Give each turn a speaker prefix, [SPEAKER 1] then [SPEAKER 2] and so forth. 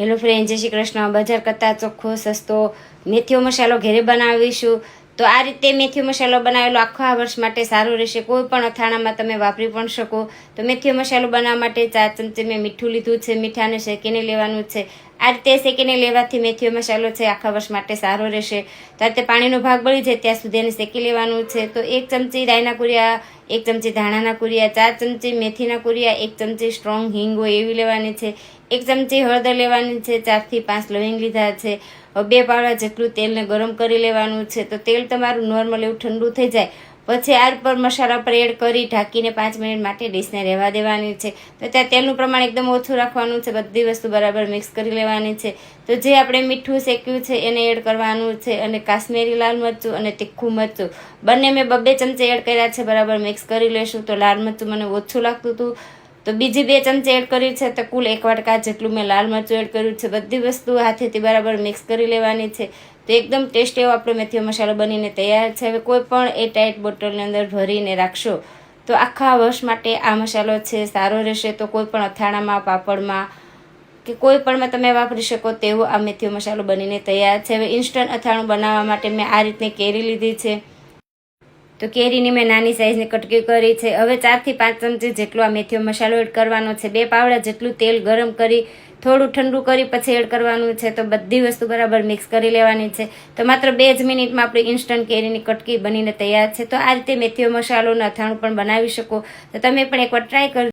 [SPEAKER 1] Hello friend, જય શ્રી કૃષ્ણ. બજાર કરતાં ચોખ્ખો સસ્તો મેથીઓ મસાલો ઘરે બનાવીશું. તો આ રીતે મેથીઓ મસાલો બનાવેલો આખા વર્ષ માટે સારું રહેશે. કોઈ પણ અથાણામાં તમે વાપરી પણ શકો. તો મેથીઓ મસાલો બનાવવા માટે 4 ચમચી મેં મીઠું લીધું છે. મીઠાને શેકીને લેવાનું છે. આ રીતે શેકીને લેવાથી મેથીઓ મસાલો છે આખા વર્ષ માટે સારો રહેશે. તો આ રીતે પાણીનો ભાગ બળી જાય ત્યાં સુધી એને શેકી લેવાનું છે. તો 1 ચમચી રાઈના કુરિયા, 1 ચમચી ધાણાના કુરિયા, 4 ચમચી મેથીના કુરિયા, 1 ચમચી સ્ટ્રોંગ હિંગ હોય એવી લેવાની છે, 1 ચમચી હળદર લેવાની છે, 4 થી 5 લવિંગ લીધા છે. 2 પાવડા જેટલું તેલને ગરમ કરી લેવાનું છે. તો તેલ તમારું નોર્મલ એવું ઠંડુ થઈ જાય પછી આ પર મસાલા પર એડ કરી ઢાંકીને 5 મિનિટ માટે ડીશને રહેવા દેવાની છે. તો ત્યાં તેલનું પ્રમાણ એકદમ ઓછું રાખવાનું છે. બધી વસ્તુ બરાબર મિક્સ કરી લેવાની છે. તો જે આપણે મીઠું શેક્યું છે એને એડ કરવાનું છે અને કાશ્મીરી લાલ મરચું અને તીખું મરચું બંને મેં 2 ચમચી એડ કર્યા છે. બરાબર મિક્સ કરી લેશું. તો લાલ મરચું મને ઓછું લાગતું હતું તો બીજી 2 ચમચી એડ કરી છે. તો કુલ 1 વાટકા જેટલું મેં લાલ મરચું એડ કર્યું છે. બધી વસ્તુ હાથેથી બરાબર મિક્સ કરી લેવાની છે. તો એકદમ ટેસ્ટી એવો આપણો મેથીઓ મસાલો બનીને તૈયાર છે. હવે કોઈ પણ એ ટાઈટ બોટલની અંદર ભરીને રાખશો તો આખા વર્ષ માટે આ મસાલો છે સારો રહેશે. તો કોઈ પણ અથાણામાં, પાપડમાં કે કોઈ પણમાં તમે વાપરી શકો તેવો આ મેથીઓ મસાલો બનીને તૈયાર છે. હવે ઇન્સ્ટન્ટ અથાણું બનાવવા માટે મેં આ રીતની કેરી લીધી છે. તો કેરીની મેં નાની સાઈઝની કટકી કરી છે. હવે 4 થી 5 ચમચી જેટલો આ મેથીઓ મસાલો એડ કરવાનો છે. 2 પાવડા જેટલું તેલ ગરમ કરી થોડું ઠંડુ કરી પછી એડ કરવાનું છે. તો બધી વસ્તુ બરાબર મિક્સ કરી લેવાની છે. તો માત્ર 2 જ મિનિટમાં આપણી ઇન્સ્ટન્ટ કેરીની કટકી બનીને તૈયાર છે. તો આ રીતે મેથીઓ મસાલોનું અથાણું પણ બનાવી શકો. તો તમે પણ એકવાર ટ્રાય કરજો.